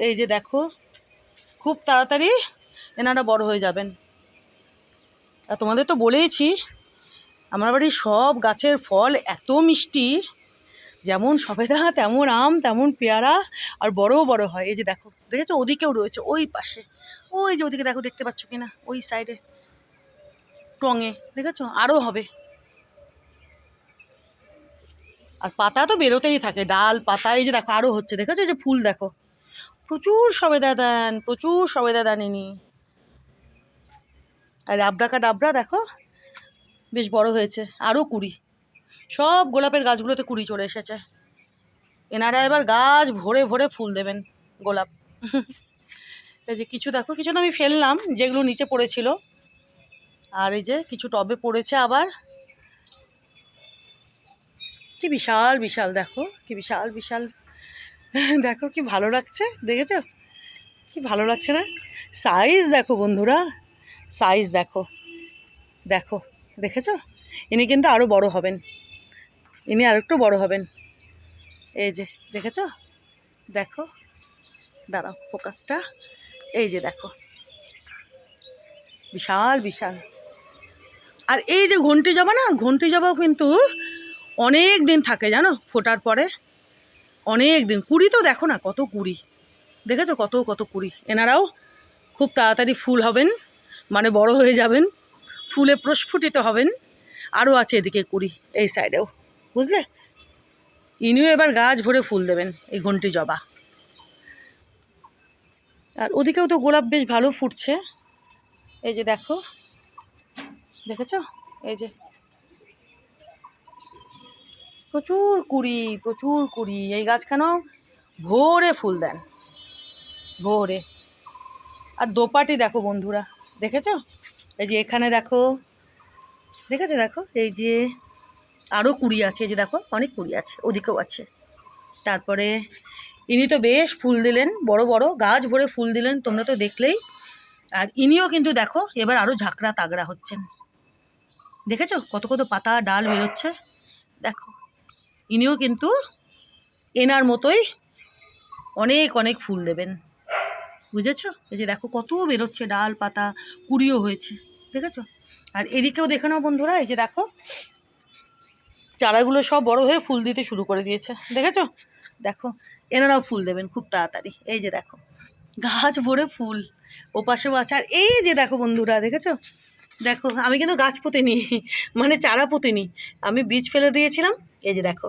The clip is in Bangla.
এই যে দেখো খুব তাড়াতাড়ি এনারা বড় হয়ে যাবেন। আর তোমাদের তো বলেইছি আমার বাড়ির সব গাছের ফল এত মিষ্টি, যেমন সবেদা তেমন আম তেমন পেয়ারা, আর বড়ও বড় হয়। এই যে দেখো, দেখেছো ওদিকেও রয়েছে, ওই পাশে, ওই যে ওদিকে দেখো, দেখতে পাচ্ছ কিনা ওই সাইডে টঙে, দেখেছো আরও হবে। আর পাতা তো বেরোতেই থাকে, ডাল পাতা। এই যে দেখো আরও হচ্ছে, দেখেছো এই যে ফুল দেখো, প্রচুর সবেদা দেন, প্রচুর সবেদা দেন ইনি। আর ডাবডাকা ডাবরা দেখো বেশ বড় হয়েছে, আরও কুড়ি। সব গোলাপের গাছগুলোতে কুড়ি চলে এসেছে। এনারা এবার গাছ ভরে ভরে ফুল দেবেন গোলাপ। এই যে কিছু দেখো, কিছু তো আমি ফেললাম যেগুলো নিচে পড়েছিল, আর এই যে কিছু টবে পড়েছে আবার। কি বিশাল বিশাল দেখো, কি বিশাল বিশাল। দেখো কি ভালো লাগছে, দেখেছো কি ভালো লাগছে না? সাইজ দেখো বন্ধুরা, সাইজ দেখো, দেখো দেখেছো। ইনি কিন্তু আরও বড় হবেন, ইনি আর একটু বড় হবেন। এই যে দেখেছো, দেখো দাঁড়াও ফোকাসটা, এই যে দেখো বিশাল বিশাল। আর এই যে ঘন্টি জবা না, ঘন্টি জবাও কিন্তু অনেক দিন থাকে জানো, ফোটার পরে অনেক দিন। কুড়ি তো দেখো না কত কুড়ি, দেখেছো কত কত কুড়ি। এনারাও খুব তাড়াতাড়ি ফুল হবেন, মানে বড় হয়ে যাবেন, ফুলে প্রস্ফুটিত হবেন। আরও আছে এদিকে কুড়ি, এই সাইডেও, বুঝলে। ইনিও এবার গাছ ভরে ফুল দেবেন, এই ঘন্টি জবা। আর ওদিকেও তো গোলাপ বেশ ভালো ফুটছে, এই যে দেখো, দেখেছো এই যে প্রচুর কুড়ি, প্রচুর কুড়ি। এই গাছখানাও ভোরে ফুল দেন, ভোরে। আর দোপাটি দেখো বন্ধুরা, দেখেছো এই যে এখানে দেখো, দেখেছো দেখো, এই যে আরও কুড়ি আছে, এই যে দেখো অনেক কুড়ি আছে, ওদিকেও আছে। তারপরে ইনি তো বেশ ফুল দিলেন, বড় বড় গাছ ভরে ফুল দিলেন, তোমরা তো দেখলেই। আর ইনিও কিন্তু দেখো এবার আরও ঝাঁকড়া তাগড়া হচ্ছেন, দেখেছো কত কত পাতা ডাল বেরোচ্ছে। দেখো ইনিও কিন্তু এনার মতোই অনেক অনেক ফুল দেবেন, বুঝেছো। এই যে দেখো কত বেরোচ্ছে ডাল পাতা, কুড়িও হয়েছে, দেখেছো। আর এদিকেও দেখে নাও বন্ধুরা, এই যে দেখো চারাগুলো সব বড় হয়ে ফুল দিতে শুরু করে দিয়েছে, দেখেছো। দেখো এনারাও ফুল দেবেন খুব তাড়াতাড়ি, এই যে দেখো গাছ ভরে ফুল, ওপাশেও আছে। আর এই যে দেখো বন্ধুরা, দেখেছো, দেখো আমি কিন্তু গাছ পুঁতিনি, মানে চারা পুঁতিনি, আমি বীজ ফেলে দিয়েছিলাম। এই যে দেখো